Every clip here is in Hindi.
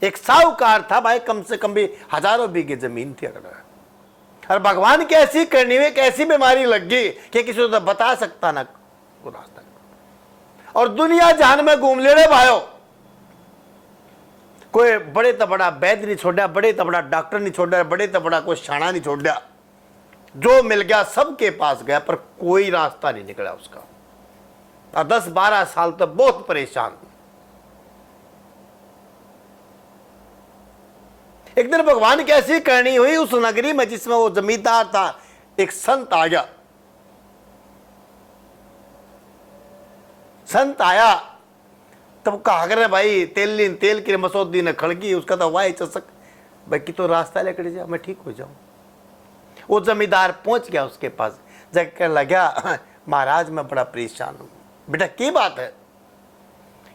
एक साहूकार था भाई, कम से कम भी हजारों बीघे जमीन थी अगर, और भगवान की ऐसी करनी हुई, कैसी बीमारी लग गई कि किसी को तो बता सकता ना वो रास्ता, और दुनिया जहान में घूम ले रहे भाइयों। कोई बड़े तो बड़ा वैद्य नहीं छोड़ा, बड़े तो बड़ा डॉक्टर नहीं छोड़ा, बड़े तो बड़ा कोई शाना नहीं छोड़ा, जो मिल गया सबके पास गया, पर कोई रास्ता नहीं निकला उसका। और 10-12 साल तो बहुत परेशान। एक दिन भगवान की ऐसी करनी हुई उस नगरी में जिसमें वो जमींदार था, एक संत आ गया। संत आया तब कहा करे भाई तेल की मसौदी ने खड़की, उसका तो वाई चसक भाई कि तो रास्ता लेकर जा, मैं ठीक हो जाऊं। वो जमींदार पहुंच गया उसके पास, जाकर लगा महाराज मैं बड़ा परेशान हूं। बेटा क्या बात है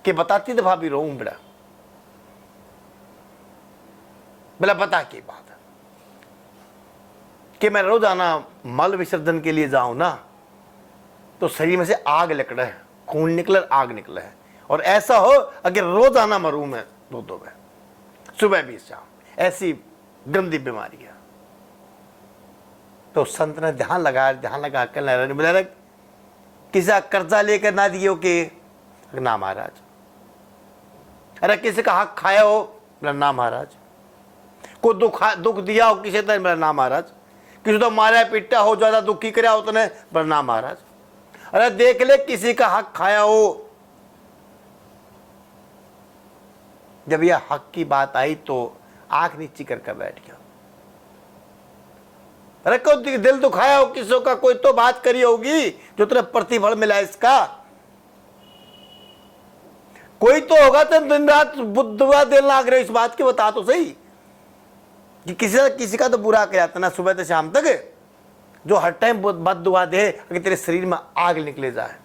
कि बताती तो भाभी रोऊं बेटा। बोला बता की बात है कि मैं रोजाना मल विसर्जन के लिए जाऊं ना तो शरीर में से आग निकले है, खून निकले, आग निकले है, और ऐसा हो अगर रोजाना मरूं मैं दो में, सुबह भी शाम, ऐसी गंदी बीमारी है। तो संत ने ध्यान लगा कर बोला किसी का कर्जा लेकर ना दियो कि ना महाराज। अरे किसी का हक खाया हो, बोला ना महाराज। को दुख दिया हो किसी ने, बोला ना महाराज। किसी तो मारा पिटा हो, ज्यादा दुखी कराया हो तने, बोला ना महाराज। अरे देख ले किसी का हक खाया हो। जब यह हक की बात आई तो आंख नीची करके बैठ गया। अरे को दिल दुखाया हो किसी का, कोई तो बात करी होगी जो तेरे प्रतिफल मिला इसका। कोई तो होगा तो दिन रात बुद्धवा दिल लाग रहे इस बात की, बता तो सही कि किसी का तो बुरा किया था ना सुबह से शाम तक, जो हर टाइम बद दुआ दे कि तेरे शरीर में आग निकले जाए।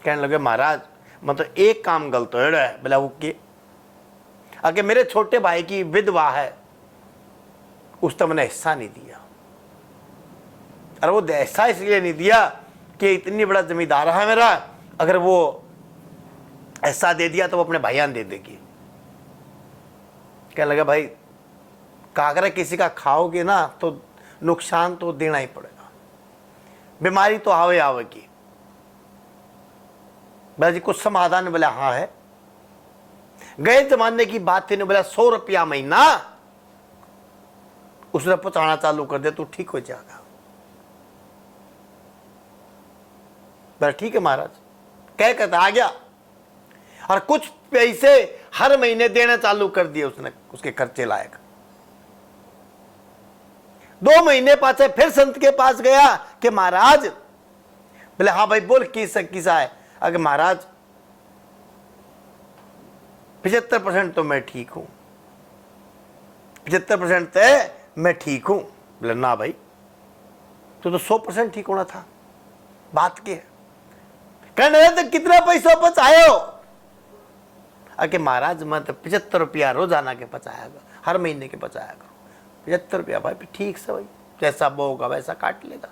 कहने लगे महाराज मैं तो एक काम गलत हो रहा है। बोला वो के? अगर मेरे छोटे भाई की विधवा है, उसने मैंने हिस्सा नहीं दिया। और वो हिस्सा इसलिए नहीं दिया कि इतनी बड़ा जमींदार है मेरा, अगर वो हिस्सा दे दिया तो वो अपने भाईयान दे देगी। कहने लगा भाई कागरा किसी का खाओगे ना तो नुकसान तो देना ही पड़ेगा, बीमारी तो आवे की। बोला जी कुछ समाधान? बोला हाँ है। गए जमाने की बात थी, ने बोला 100 रुपया महीना उसने पहुंचाना चालू कर दे तो ठीक हो जाएगा। बोला ठीक है महाराज। कह कहते आ गया और कुछ पैसे हर महीने देना चालू कर दिए उसने, उसके खर्चे लायक। 2 महीने पाछे फिर संत के पास गया कि महाराज। बोले हाँ भाई बोल किसा है? अगर महाराज 75% तो मैं ठीक हूं, 75% तो मैं ठीक हूं। बोले ना भाई तो 100% ठीक होना था, बात क्या है? कहने लगे तो कितना पैसा बचाए हो? अके महाराज मैं तो 75 रुपया रोजाना के बचाया, हर महीने के बचाया करो। 75 रुपया भाई ठीक से भाई, जैसा वो होगा वैसा काट लेगा।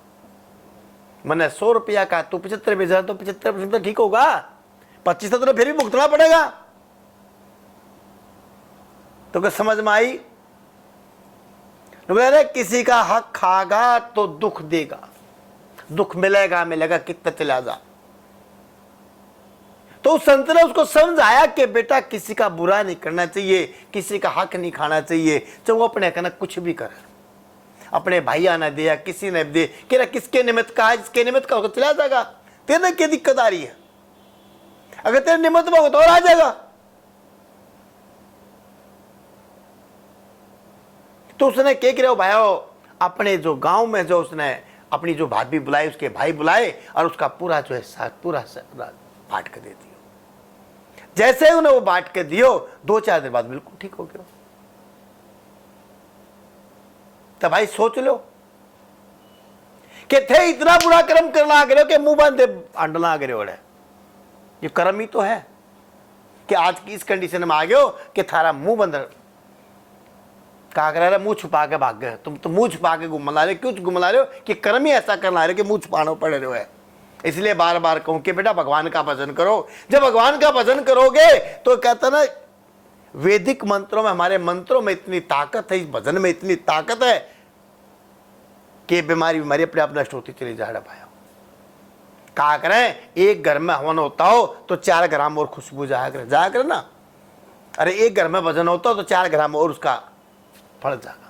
मैंने 100 रुपया का तू 75 भेजा तो 75% तो ठीक होगा, 25 तो फिर भी भुगतना पड़ेगा। तो क्या समझ में आई? अरे किसी का हक खागा तो दुख देगा, दुख मिलेगा कितना चला जा। तो उस संत ने उसको समझाया कि बेटा किसी का बुरा नहीं करना चाहिए, किसी का हक नहीं खाना चाहिए, चाहे वो अपने कहना कुछ भी करे। अपने भैया ने दिया, किसी ने दे, कह रहा किसके निमित्त का है, जिसके निमित्त का होगा चला जाएगा। तेरे क्या दिक्कत आ रही है? अगर तेरे निमित्त में होगा तो और आ जाएगा। तो उसने क्या किया भाइयों, अपने जो गांव में जो उसने अपनी जो भाभी बुलाई, उसके भाई बुलाए और उसका पूरा जो है पूरा बांट के दे दियो। जैसे उन्हें वो बांट के दियो 2-4 दिन बाद बिल्कुल ठीक हो गया। तो भाई सोच लो कि थे इतना बुरा कर्म करना आ गए कि मुंह बंद अंडना आ गए। ये कर्म ही तो है कि आज की इस कंडीशन में आ गए हो कि थारा मुंह बंद कहा कर रहे, मुंह छुपा के भाग गए। तुम तो मुंह छुपा के घुमला रहे, क्यों घुमला रहे हो? कि कर्म ही ऐसा करना रहे कि मुंह छुपाना पड़ रहे हो है। इसलिए बार बार कहूं कि बेटा भगवान का भजन करो। जब भगवान का भजन करोगे तो कहता ना, वैदिक मंत्रों में, हमारे मंत्रों में इतनी ताकत है, इस भजन में इतनी ताकत है कि बीमारी अपने आप नष्ट होती चली जा रहा। कहा करें, एक घर में हवन होता हो तो 4 ग्राम और खुशबू जाया करे ना। अरे एक घर में भजन होता हो तो 4 ग्राम और उसका फल जागा।